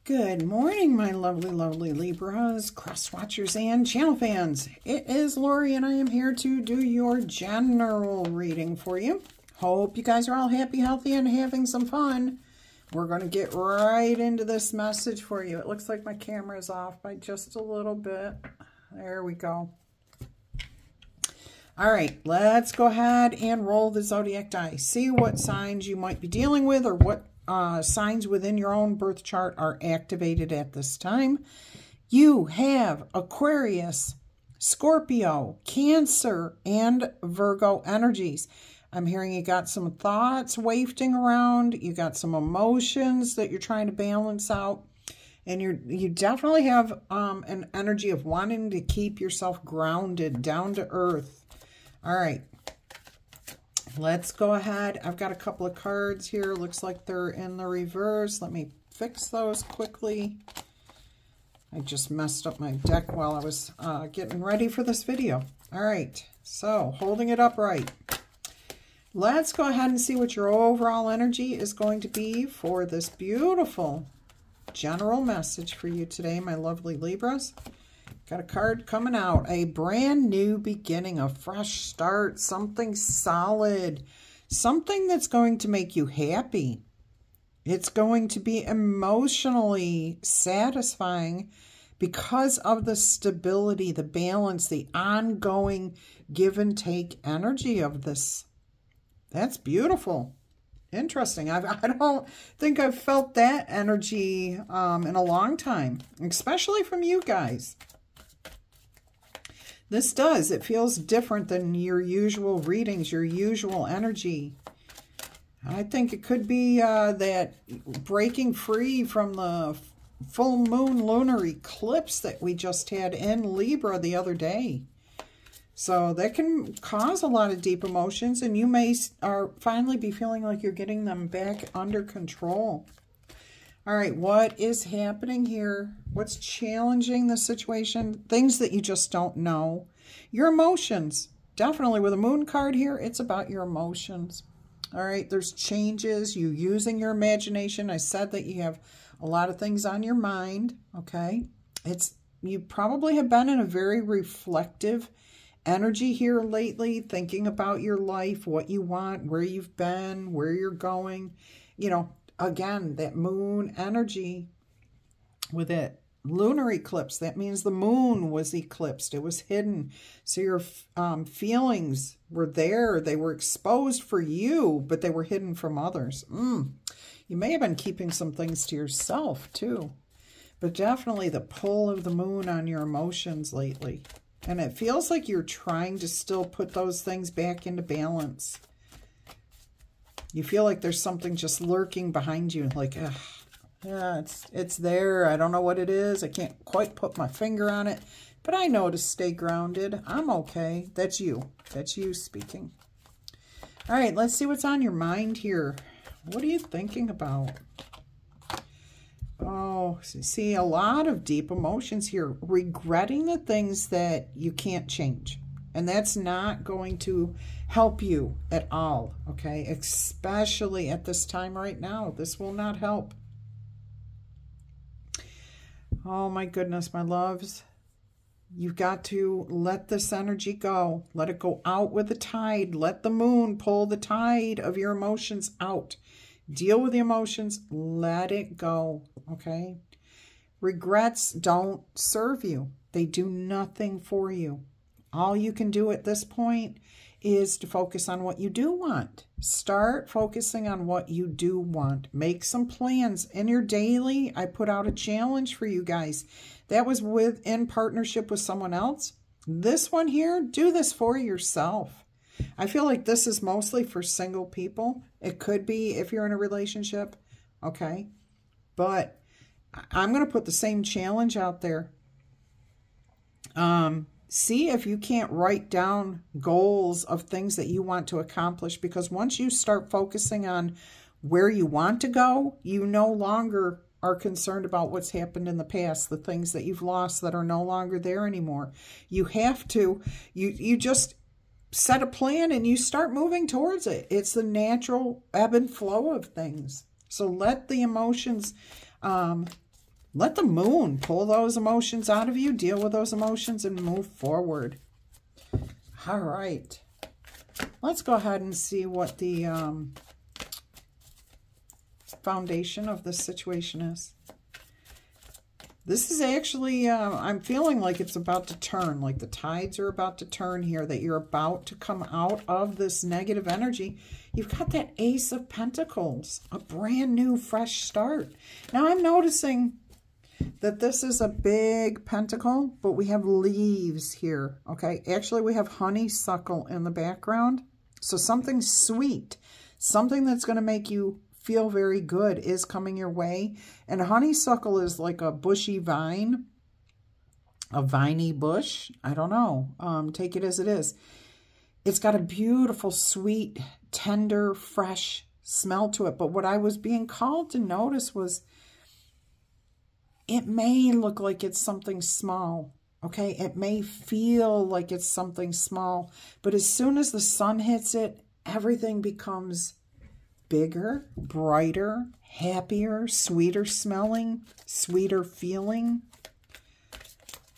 Good morning, my lovely, lovely Libras, cross watchers, and channel fans. It is Laurie, and I am here to do your general reading for you. Hope you guys are all happy, healthy, and having some fun. We're going to get right into this message for you. It looks like my camera is off by just a little bit. There we go. All right, let's go ahead and roll the zodiac die. See what signs you might be dealing with, or what signs within your own birth chart are activated at this time. You have Aquarius, Scorpio, Cancer, and Virgo energies. I'm hearing you got some thoughts wafting around. You got some emotions that you're trying to balance out. And you definitely have an energy of wanting to keep yourself grounded, down to earth. All right. Let's go ahead. I've got a couple of cards here. Looks like they're in the reverse. Let me fix those quickly. I just messed up my deck while I was getting ready for this video. All right, so holding it upright. Let's go ahead and see what your overall energy is going to be for this beautiful general message for you today, my lovely Libras. Got a card coming out, a brand new beginning, a fresh start, something solid, something that's going to make you happy. It's going to be emotionally satisfying because of the stability, the balance, the ongoing give and take energy of this. That's beautiful. Interesting. I don't think I've felt that energy in a long time, especially from you guys. This does. It feels different than your usual readings, your usual energy. I think it could be that breaking free from the full moon lunar eclipse that we just had in Libra the other day. So that can cause a lot of deep emotions, and you may finally be feeling like you're getting them back under control. All right, what is happening here? What's challenging the situation? Things that you just don't know. Your emotions. Definitely with a moon card here, it's about your emotions. All right, there's changes. You using your imagination. I said that you have a lot of things on your mind, okay? You probably have been in a very reflective energy here lately, thinking about your life, what you want, where you've been, where you're going. You know, again, that moon energy with it. Lunar eclipse, that means the moon was eclipsed. It was hidden. So your feelings were there. They were exposed for you, but they were hidden from others. You may have been keeping some things to yourself too. But definitely the pull of the moon on your emotions lately. And it feels like you're trying to still put those things back into balance. You feel like there's something just lurking behind you, like, ugh. Yeah, it's there. I don't know what it is. I can't quite put my finger on it, but I know to stay grounded. I'm okay. That's you. That's you speaking. All right, let's see what's on your mind here. What are you thinking about? Oh, see, a lot of deep emotions here. Regretting the things that you can't change. And that's not going to help you at all, okay? Especially at this time right now. This will not help. Oh my goodness, my loves. You've got to let this energy go. Let it go out with the tide. Let the moon pull the tide of your emotions out. Deal with the emotions. Let it go, okay? Regrets don't serve you. They do nothing for you. All you can do at this point is to focus on what you do want. Start focusing on what you do want. Make some plans. In your daily, I put out a challenge for you guys. That was in partnership with someone else. This one here, do this for yourself. I feel like this is mostly for single people. It could be if you're in a relationship, okay? But I'm going to put the same challenge out there. See if you can't write down goals of things that you want to accomplish, because once you start focusing on where you want to go, you no longer are concerned about what's happened in the past, the things that you've lost that are no longer there anymore. You have to, you just set a plan and you start moving towards it. It's the natural ebb and flow of things. So let the emotions Let the moon pull those emotions out of you, deal with those emotions, and move forward. All right. Let's go ahead and see what the foundation of this situation is. This is actually, I'm feeling like it's about to turn, like the tides are about to turn here, that you're about to come out of this negative energy. You've got that Ace of Pentacles, a brand new, fresh start. Now, I'm noticing that this is a big pentacle, but we have leaves here, okay? Actually, we have honeysuckle in the background. So something sweet, something that's going to make you feel very good is coming your way. And honeysuckle is like a bushy vine, a viney bush. I don't know. Take it as it is. It's got a beautiful, sweet, tender, fresh smell to it. But what I was being called to notice was it may look like it's something small. Okay, it may feel like it's something small. But as soon as the sun hits it, everything becomes bigger, brighter, happier, sweeter smelling, sweeter feeling.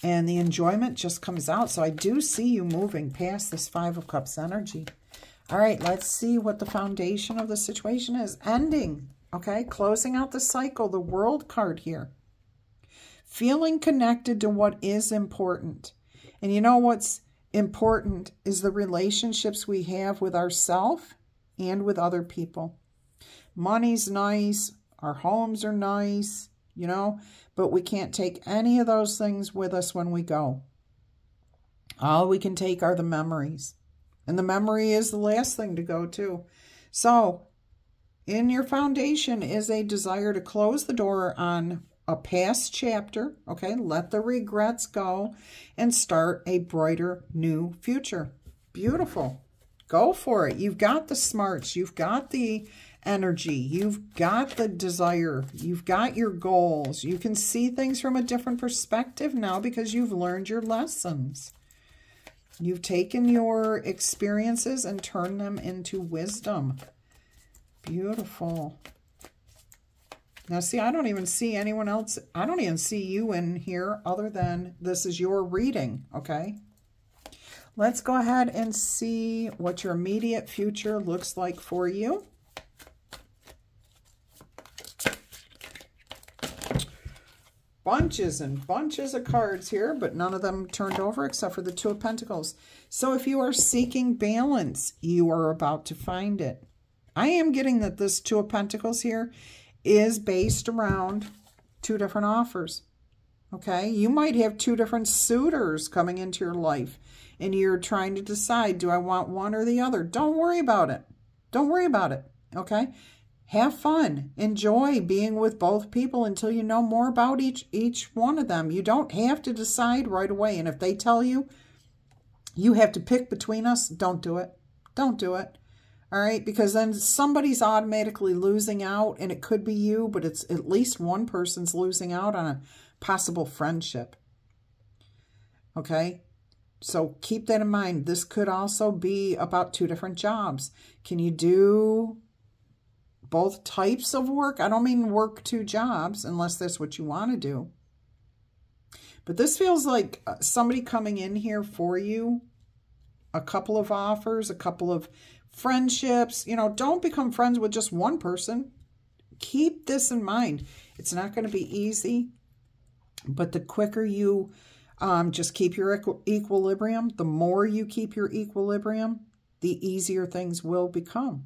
And the enjoyment just comes out. So I do see you moving past this Five of Cups energy. All right, let's see what the foundation of the situation is. Ending, okay? Closing out the cycle, the World card here. Feeling connected to what is important. And you know what's important is the relationships we have with ourselves and with other people. Money's nice, our homes are nice, you know, but we can't take any of those things with us when we go. All we can take are the memories. And the memory is the last thing to go too. So, in your foundation is a desire to close the door on a past chapter, okay? Let the regrets go and start a brighter new future. Beautiful. Go for it. You've got the smarts. You've got the energy. You've got the desire. You've got your goals. You can see things from a different perspective now because you've learned your lessons. You've taken your experiences and turned them into wisdom. Beautiful. Now, see, I don't even see anyone else. I don't even see you in here other than this is your reading, okay? Let's go ahead and see what your immediate future looks like for you. Bunches and bunches of cards here, but none of them turned over except for the Two of Pentacles. So if you are seeking balance, you are about to find it. I am getting that this Two of Pentacles here is based around two different offers. Okay? You might have two different suitors coming into your life, and you're trying to decide, do I want one or the other? Don't worry about it. Don't worry about it. Okay? Have fun. Enjoy being with both people until you know more about each one of them. You don't have to decide right away. And if they tell you, you have to pick between us, don't do it. Don't do it. All right? Because then somebody's automatically losing out, and it could be you, but it's at least one person's losing out on a possible friendship. Okay? So keep that in mind. This could also be about two different jobs. Can you do both types of work? I don't mean work two jobs unless that's what you want to do. But this feels like somebody coming in here for you. A couple of offers, a couple of friendships. You know, don't become friends with just one person. Keep this in mind. It's not going to be easy. But the quicker you just keep your equilibrium, the more you keep your equilibrium, the easier things will become.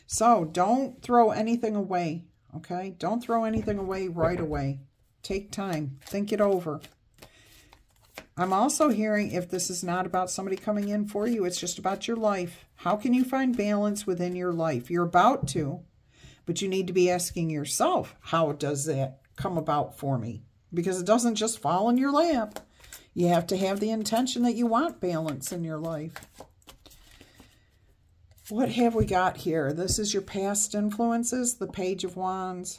So don't throw anything away, okay? Don't throw anything away right away. Take time. Think it over. I'm also hearing if this is not about somebody coming in for you, it's just about your life. How can you find balance within your life? You're about to, but you need to be asking yourself, how does that come about for me? Because it doesn't just fall in your lap. You have to have the intention that you want balance in your life. What have we got here? This is your past influences, the Page of Wands.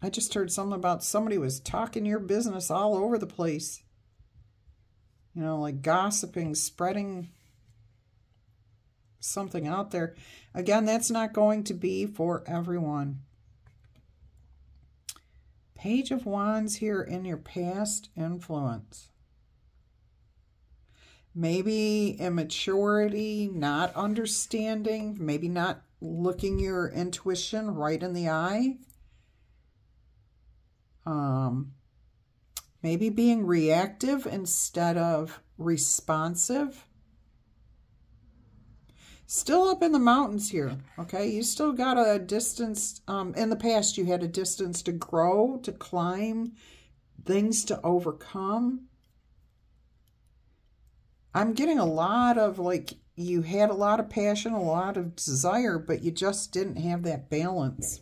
I just heard something about somebody was talking your business all over the place. You know, like gossiping, spreading something out there. Again, that's not going to be for everyone. Page of Wands here in your past influence. Maybe immaturity, not understanding, maybe not looking your intuition right in the eye. Maybe being reactive instead of responsive. Still up in the mountains here, okay? You still got a distance. In the past, you had a distance to grow, to climb, things to overcome. I'm getting a lot of, like, you had a lot of passion, a lot of desire, but you just didn't have that balance.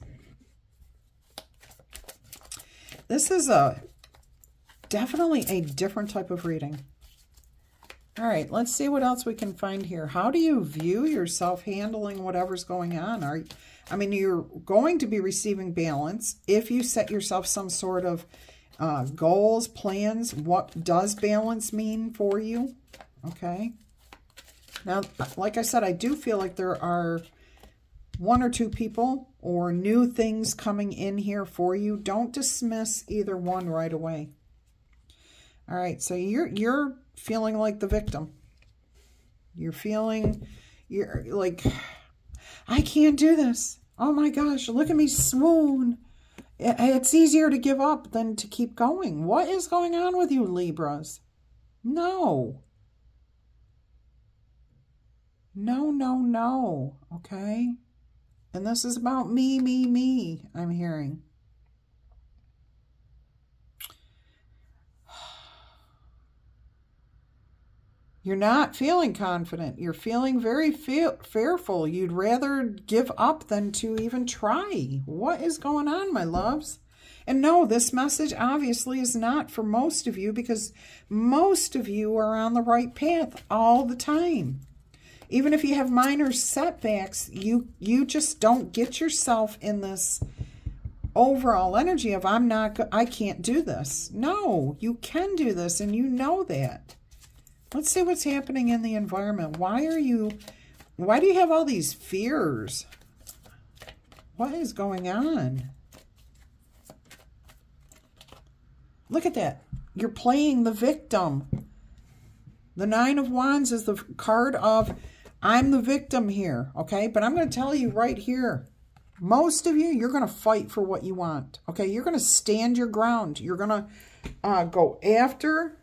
This is definitely a different type of reading. All right, let's see what else we can find here. How do you view yourself handling whatever's going on? I mean, you're going to be receiving balance if you set yourself some sort of goals, plans. What does balance mean for you? Okay. Now, like I said, I do feel like there are one or two people or new things coming in here for you. Don't dismiss either one right away. All right, so you're feeling like the victim. You're like, I can't do this. Oh my gosh, look at me swoon. It's easier to give up than to keep going. What is going on with you, Libras? No. No, no, no. Okay? And this is about me, I'm hearing. You're not feeling confident. You're feeling very fearful. You'd rather give up than to even try. What is going on, my loves? And no, this message obviously is not for most of you, because most of you are on the right path all the time. Even if you have minor setbacks, you just don't get yourself in this overall energy of I can't do this. No, you can do this, and you know that. Let's see what's happening in the environment. Why do you have all these fears? What is going on? Look at that. You're playing the victim. The Nine of Wands is the card of, I'm the victim here, okay? But I'm going to tell you right here, most of you, you're going to fight for what you want, okay? You're going to stand your ground. You're going to go after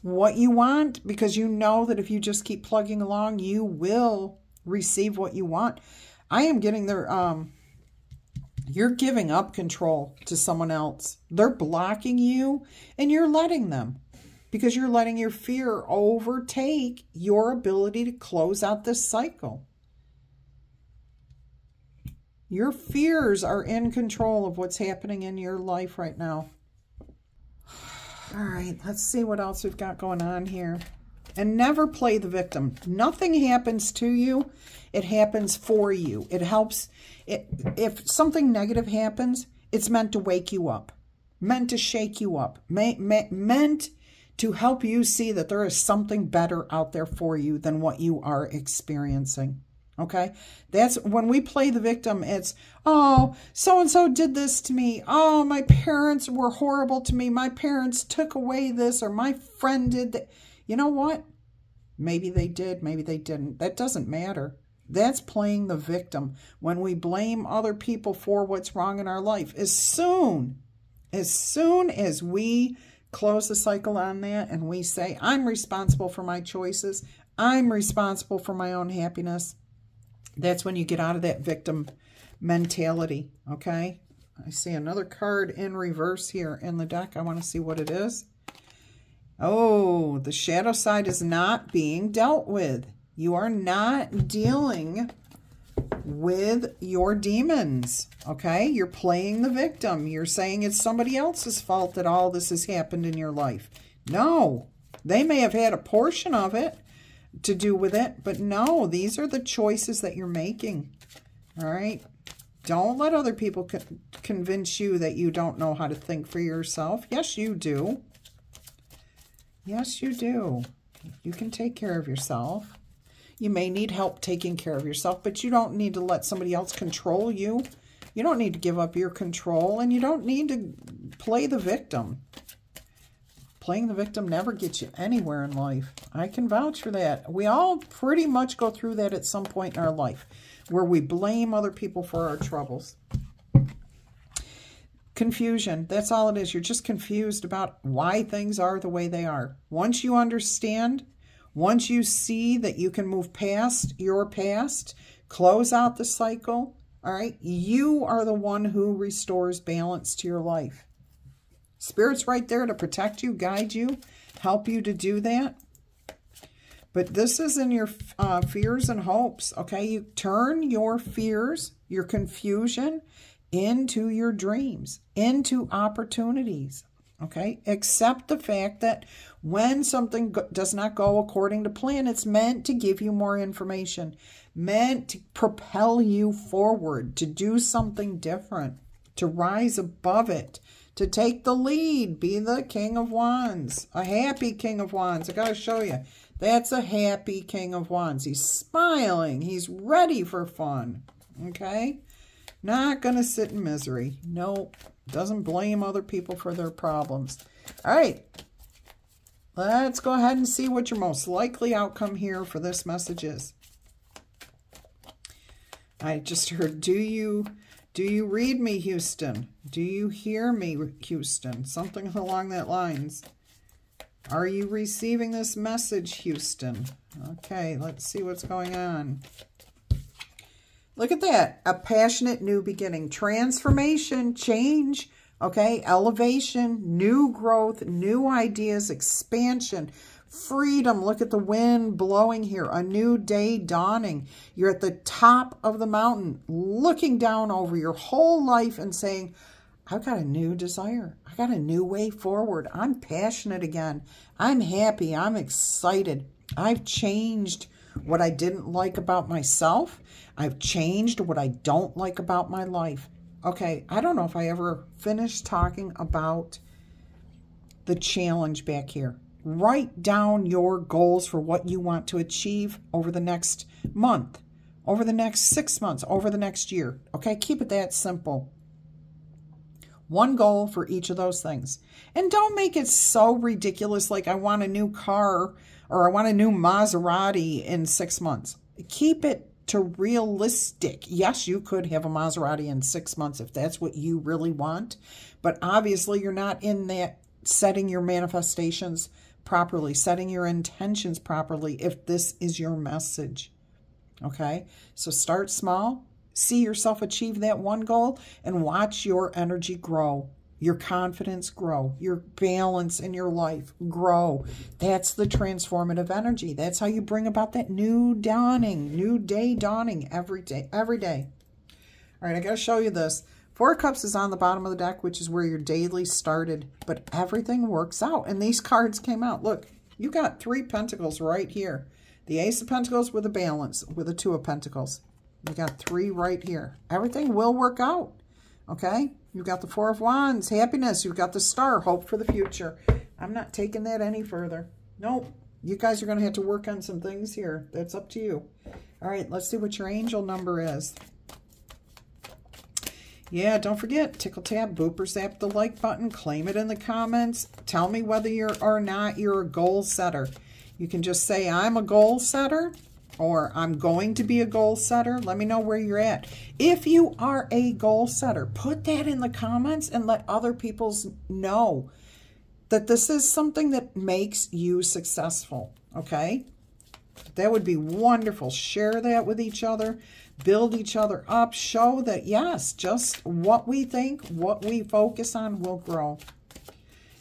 what you want, because you know that if you just keep plugging along, you will receive what you want. I am getting there. You're giving up control to someone else. They're blocking you, and you're letting them, because you're letting your fear overtake your ability to close out this cycle. Your fears are in control of what's happening in your life right now. All right, let's see what else we've got going on here. And never play the victim. Nothing happens to you. It happens for you. It helps. If something negative happens, it's meant to wake you up. Meant to shake you up. Meant to help you see that there is something better out there for you than what you are experiencing. Okay? That's when we play the victim. It's, oh, so-and-so did this to me. Oh, my parents were horrible to me. My parents took away this, or my friend did that. You know what? Maybe they did, maybe they didn't. That doesn't matter. That's playing the victim. When we blame other people for what's wrong in our life, as soon as we close the cycle on that and we say, I'm responsible for my choices, I'm responsible for my own happiness, that's when you get out of that victim mentality, okay? I see another card in reverse here in the deck. I want to see what it is. Oh, the shadow side is not being dealt with. You are not dealing with your demons, okay? You're playing the victim. You're saying it's somebody else's fault that all this has happened in your life. No, they may have had a portion of it to do with it, but no, these are the choices that you're making, all right? Don't let other people convince you that you don't know how to think for yourself. Yes, you do. Yes, you do. You can take care of yourself. You may need help taking care of yourself, but you don't need to let somebody else control you. You don't need to give up your control, and you don't need to play the victim. Playing the victim never gets you anywhere in life. I can vouch for that. We all pretty much go through that at some point in our life, where we blame other people for our troubles. Confusion. That's all it is. You're just confused about why things are the way they are. Once you understand, once you see that you can move past your past, close out the cycle, all right, you are the one who restores balance to your life. Spirit's right there to protect you, guide you, help you to do that. But this is in your fears and hopes, okay? You turn your fears, your confusion, into your dreams, into opportunities, okay? Accept the fact that when something does not go according to plan, it's meant to give you more information, meant to propel you forward, to do something different, to rise above it, to take the lead, be the King of Wands, a happy King of Wands. I got to show you. That's a happy King of Wands. He's smiling. He's ready for fun, okay? Not going to sit in misery. Nope. Doesn't blame other people for their problems. All right. Let's go ahead and see what your most likely outcome here for this message is. I just heard, do you read me, Houston? Do you hear me, Houston? Something along that lines. Are you receiving this message, Houston? Okay, let's see what's going on. Look at that. A passionate new beginning. Transformation, change, okay? Elevation, new growth, new ideas, expansion, freedom. Look at the wind blowing here. A new day dawning. You're at the top of the mountain, looking down over your whole life and saying, I've got a new desire. I got a new way forward. I'm passionate again. I'm happy. I'm excited. I've changed what I didn't like about myself. I've changed what I don't like about my life. Okay, I don't know if I ever finished talking about the challenge back here. Write down your goals for what you want to achieve over the next month, over the next 6 months, over the next year. Okay, keep it that simple. One goal for each of those things. And don't make it so ridiculous like I want a new car or I want a new Maserati in 6 months. Keep it to realistic. Yes, you could have a Maserati in 6 months if that's what you really want. But obviously you're not in that setting your manifestations properly, setting your intentions properly if this is your message. Okay? So start small. See yourself achieve that one goal and watch your energy grow, your confidence grow, your balance in your life grow. That's the transformative energy. That's how you bring about that new dawning, new day dawning every day, every day. All right, I got to show you this. 4 of Cups is on the bottom of the deck, which is where your daily started, but everything works out. And these cards came out. Look, you got 3 Pentacles right here. The Ace of Pentacles with a balance, with a 2 of Pentacles. You got 3 right here. Everything will work out, okay? You've got the 4 of Wands, happiness. You've got the Star, hope for the future. I'm not taking that any further. Nope. You guys are going to have to work on some things here. That's up to you. All right, let's see what your angel number is. Yeah, don't forget, tickle tab, booper zap the like button, claim it in the comments. Tell me whether you're or not you're a goal setter. You can just say, I'm a goal setter, or I'm going to be a goal setter. Let me know where you're at. If you are a goal setter, put that in the comments and let other people know that this is something that makes you successful, okay? That would be wonderful. Share that with each other. Build each other up. Show that, yes, just what we think, what we focus on will grow.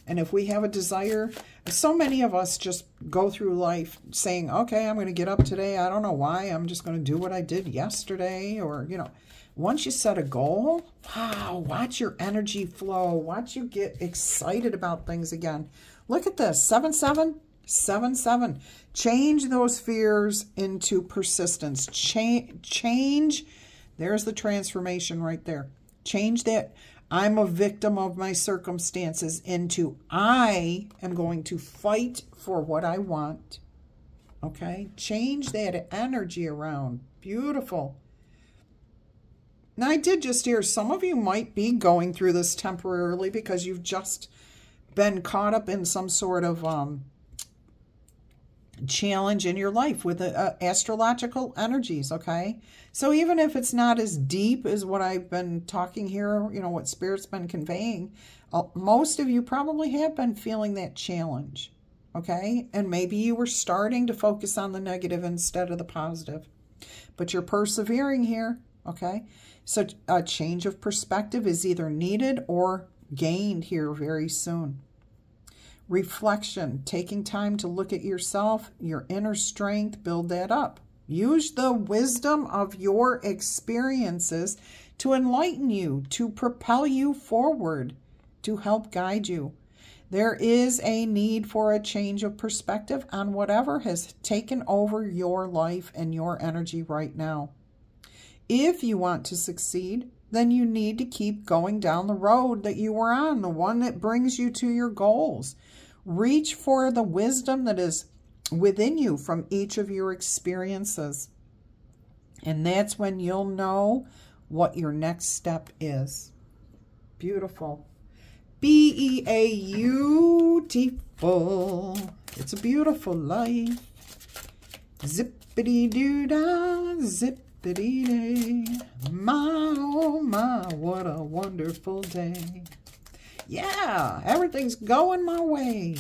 And if we have a desire, so many of us just go through life saying, okay, I'm going to get up today. I don't know why. I'm just going to do what I did yesterday. Or, you know, once you set a goal, wow, watch your energy flow. Watch you get excited about things again. Look at this, 7-7. 7-7. Change those fears into persistence. Change. There's the transformation right there. Change that I'm a victim of my circumstances into I am going to fight for what I want. Okay? Change that energy around. Beautiful. Now, I did just hear some of you might be going through this temporarily because you've just been caught up in some sort of challenge in your life with astrological energies, okay? So even if it's not as deep as what I've been talking here, you know, what Spirit's been conveying, most of you probably have been feeling that challenge, okay? And maybe you were starting to focus on the negative instead of the positive. But you're persevering here, okay? So a change of perspective is either needed or gained here very soon. Reflection, taking time to look at yourself, your inner strength, build that up. Use the wisdom of your experiences to enlighten you, to propel you forward, to help guide you. There is a need for a change of perspective on whatever has taken over your life and your energy right now. If you want to succeed, then you need to keep going down the road that you were on, the one that brings you to your goals. Reach for the wisdom that is within you from each of your experiences. And that's when you'll know what your next step is. Beautiful. Beautiful. It's a beautiful life. Zippity-doo-dah, zippity-day. My, oh my, what a wonderful day. Yeah, everything's going my way.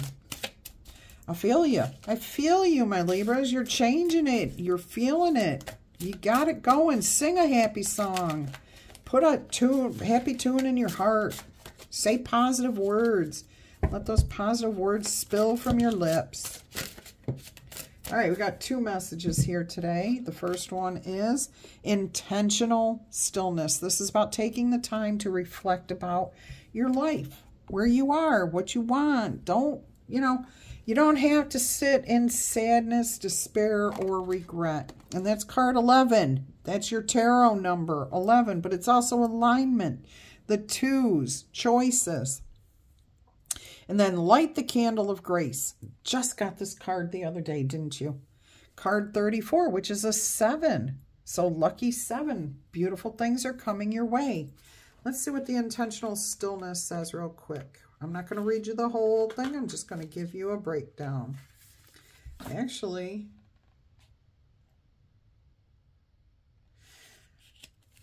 I feel you. I feel you, my Libras. You're changing it. You're feeling it. You got it going. Sing a happy song. Put a happy tune in your heart. Say positive words. Let those positive words spill from your lips. All right, we got 2 messages here today. The first one is intentional stillness. This is about taking the time to reflect about your life, where you are, what you want. Don't, you don't have to sit in sadness, despair, or regret. And that's card 11. That's your tarot number, 11. But it's also alignment, the 2s, choices. And then light the candle of grace. Just got this card the other day, didn't you? Card 34, which is a 7. So lucky 7. Beautiful things are coming your way. Let's see what the intentional stillness says real quick. I'm not going to read you the whole thing. I'm just going to give you a breakdown. Actually,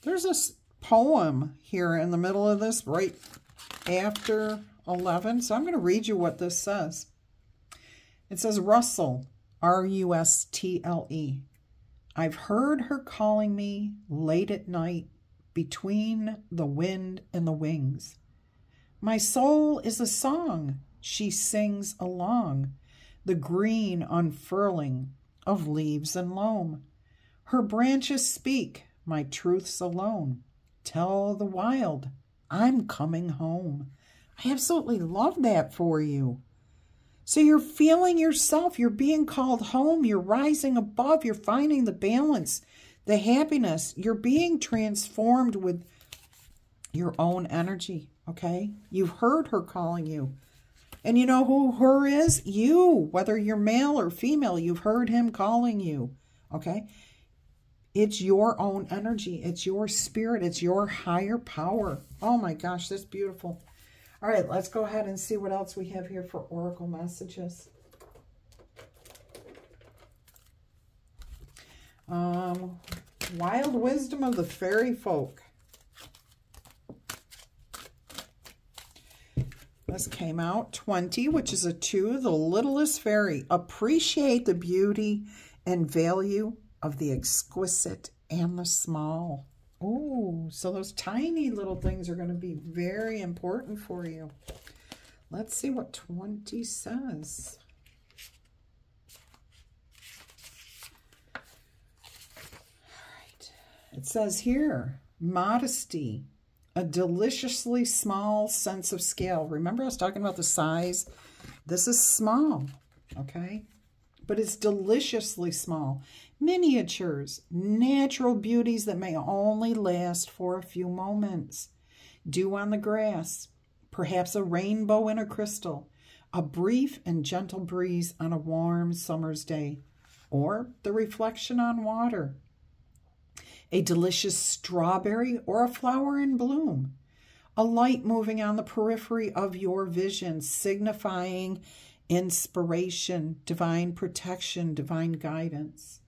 there's a poem here in the middle of this, right after 11. So I'm going to read you what this says. It says, Rustle, R-U-S-T-L-E. I've heard her calling me late at night, between the wind and the wings. My soul is a song she sings along, the green unfurling of leaves and loam. Her branches speak my truths alone. Tell the wild I'm coming home. I absolutely love that for you. So you're feeling yourself. You're being called home. You're rising above. You're finding the balance, the happiness. You're being transformed with your own energy, okay? You've heard her calling you. And you know who her is? You. Whether you're male or female, you've heard him calling you, okay? It's your own energy. It's your spirit. It's your higher power. Oh my gosh, that's beautiful. All right, let's go ahead and see what else we have here for oracle messages. Wild wisdom of the fairy folk. This came out 20, which is a 2, the littlest fairy. Appreciate the beauty and value of the exquisite and the small. Oh, so those tiny little things are going to be very important for you. Let's see what 20 says. It says here, modesty, a deliciously small sense of scale. Remember I was talking about the size? This is small, okay? But it's deliciously small. Miniatures, natural beauties that may only last for a few moments. Dew on the grass, perhaps a rainbow in a crystal, a brief and gentle breeze on a warm summer's day, or the reflection on water. a delicious strawberry, or a flower in bloom. A light moving on the periphery of your vision, signifying inspiration, divine protection, divine guidance.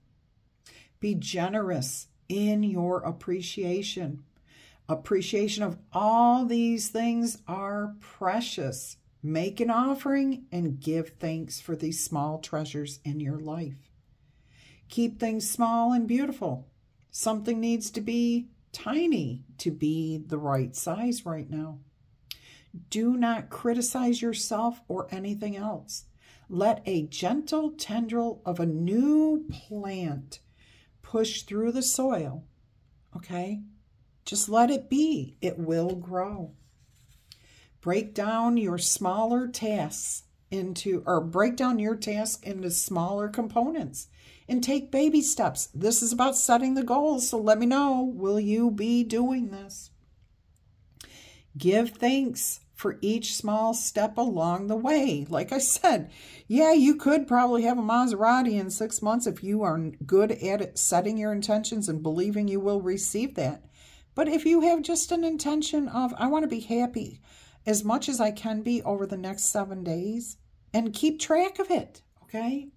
Be generous in your appreciation. Appreciation of all these things are precious. Make an offering and give thanks for these small treasures in your life. Keep things small and beautiful. Something needs to be tiny to be the right size right now. Do not criticize yourself or anything else. Let a gentle tendril of a new plant push through the soil, okay? Just let it be. It will grow. Break down your smaller tasks break down your task into smaller components and take baby steps. This is about setting the goals, so let me know, will you be doing this? Give thanks for each small step along the way. Like I said, yeah, you could probably have a Maserati in 6 months if you are good at it, setting your intentions and believing you will receive that. But if you have just an intention of, I want to be happy as much as I can be over the next 7 days, and keep track of it, okay?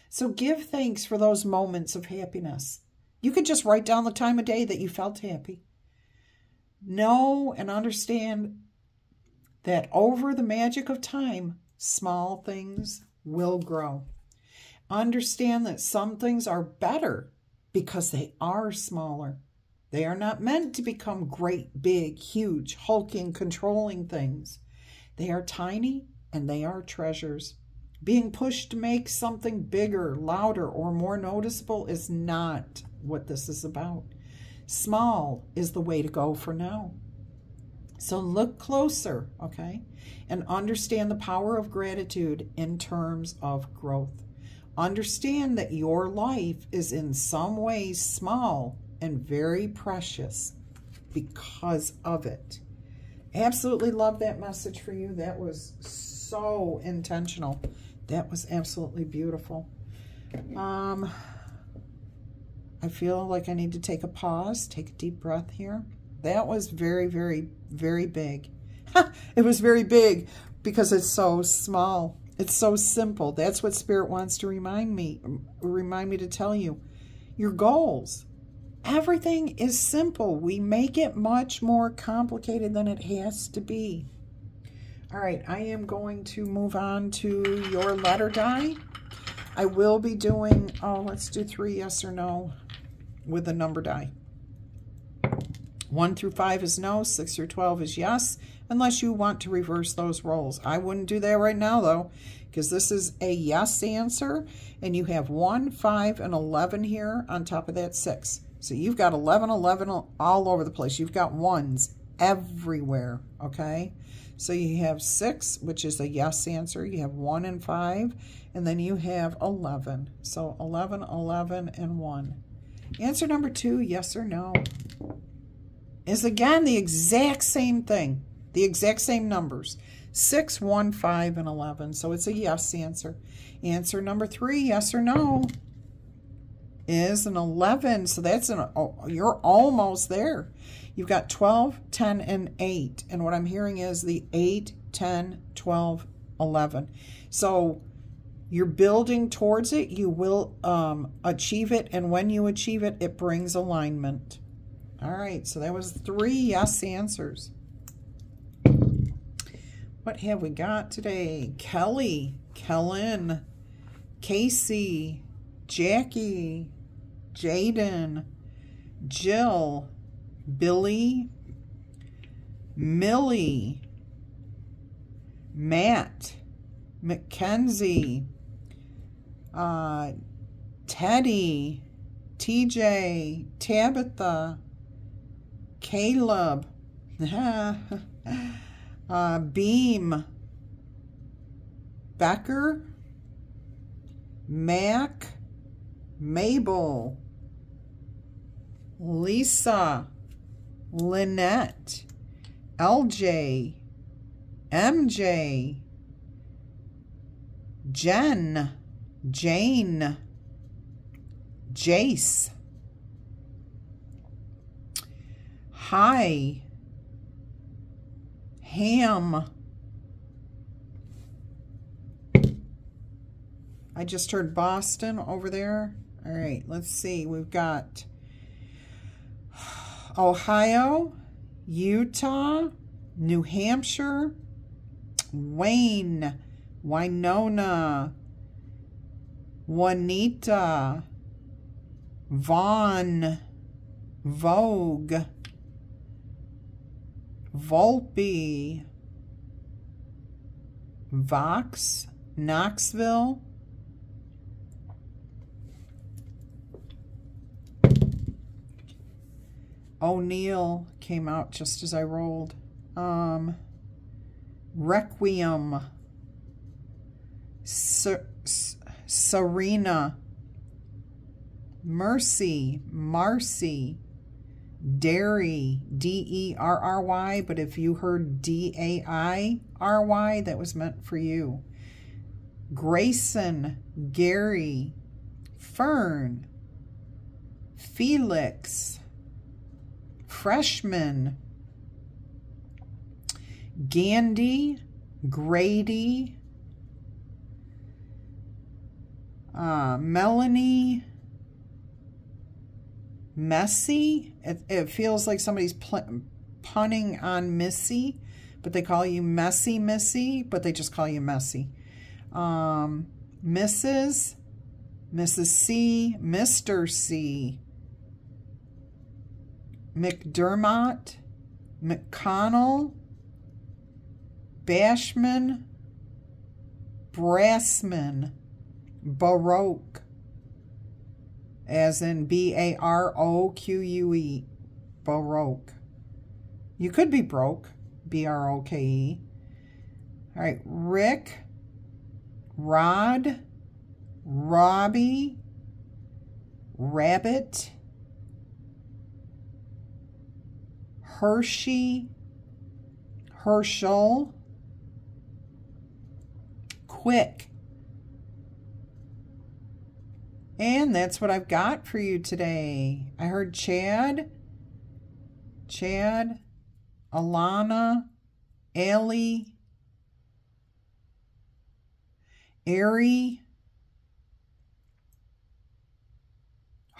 So give thanks for those moments of happiness. You could just write down the time of day that you felt happy. Know and understand that over the magic of time, small things will grow. Understand that some things are better because they are smaller. They are not meant to become great, big, huge, hulking, controlling things. They are tiny and they are treasures. Being pushed to make something bigger, louder, or more noticeable is not what this is about. Small is the way to go for now. So look closer, okay? And understand the power of gratitude in terms of growth. Understand that your life is in some ways small and very precious because of it. Absolutely love that message for you. That was so intentional. That was absolutely beautiful. I feel like I need to take a pause, take a deep breath here. That was very, very, very big. It was very big because it's so small. It's so simple. That's what Spirit wants to remind me to tell you. Your goals. Everything is simple. We make it much more complicated than it has to be. All right, I am going to move on to your letter die. I will be doing, let's do 3 yes or no with the number die. 1 through 5 is no, 6 through 12 is yes, unless you want to reverse those roles. I wouldn't do that right now, though, because this is a yes answer, and you have 1, 5, and 11 here. On top of that, 6. So you've got 11, 11 all over the place. You've got ones everywhere, okay? So you have 6, which is a yes answer. You have 1 and 5, and then you have 11. So 11, 11, and 1. Answer number 2, yes or no, is again the exact same thing, the exact same numbers. 6, 1, 5, and 11. So it's a yes answer. Answer number 3, yes or no, is an 11. So that's you're almost there. You've got 12, 10, and 8. And what I'm hearing is the 8, 10, 12, 11. So you're building towards it. You will achieve it. And when you achieve it, it brings alignment. All right. So that was 3 yes answers. What have we got today? Kelly, Kellen, Casey, Jackie, Jaden, Jill, Billy, Millie, Matt, Mackenzie, Teddy, TJ, Tabitha, Caleb, Beam, Becker, Mac, Mabel, Lisa, Lynette, LJ, MJ, Jen, Jane, Jace, Hi. Ham. I just heard Boston over there. All right, let's see. We've got Ohio, Utah, New Hampshire, Wayne, Winona, Juanita, Vaughn, Vogue, Volpe, Vox, Knoxville, O'Neill came out just as I rolled. Requiem, Serena, Mercy, Marcy, Derry, D-E-R-R-Y, but if you heard D-A-I-R-Y, that was meant for you. Grayson, Gary, Fern, Felix, Freshman, Gandy, Grady, Melanie, Messy. It feels like somebody's punning on Missy, but they call you Messy Missy, but they just call you Messy. Mrs. C, Mr. C, McDermott, McConnell, Bashman, Brassman, Baroque, as in B-A-R-O-Q-U-E, Baroque. You could be broke, B-R-O-K-E. All right, Rick, Rod, Robbie, Rabbit, Hershey, Herschel, Quick. And that's what I've got for you today. I heard Chad, Alana, Ellie, Ari,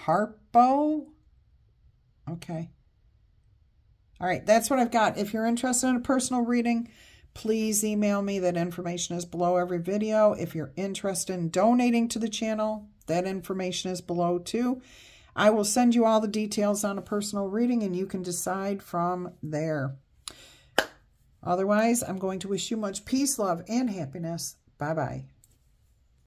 Harpo. Okay. All right, that's what I've got. If you're interested in a personal reading, please email me. That information is below every video. If you're interested in donating to the channel, that information is below too. I will send you all the details on a personal reading and you can decide from there. Otherwise, I'm going to wish you much peace, love, and happiness. Bye-bye.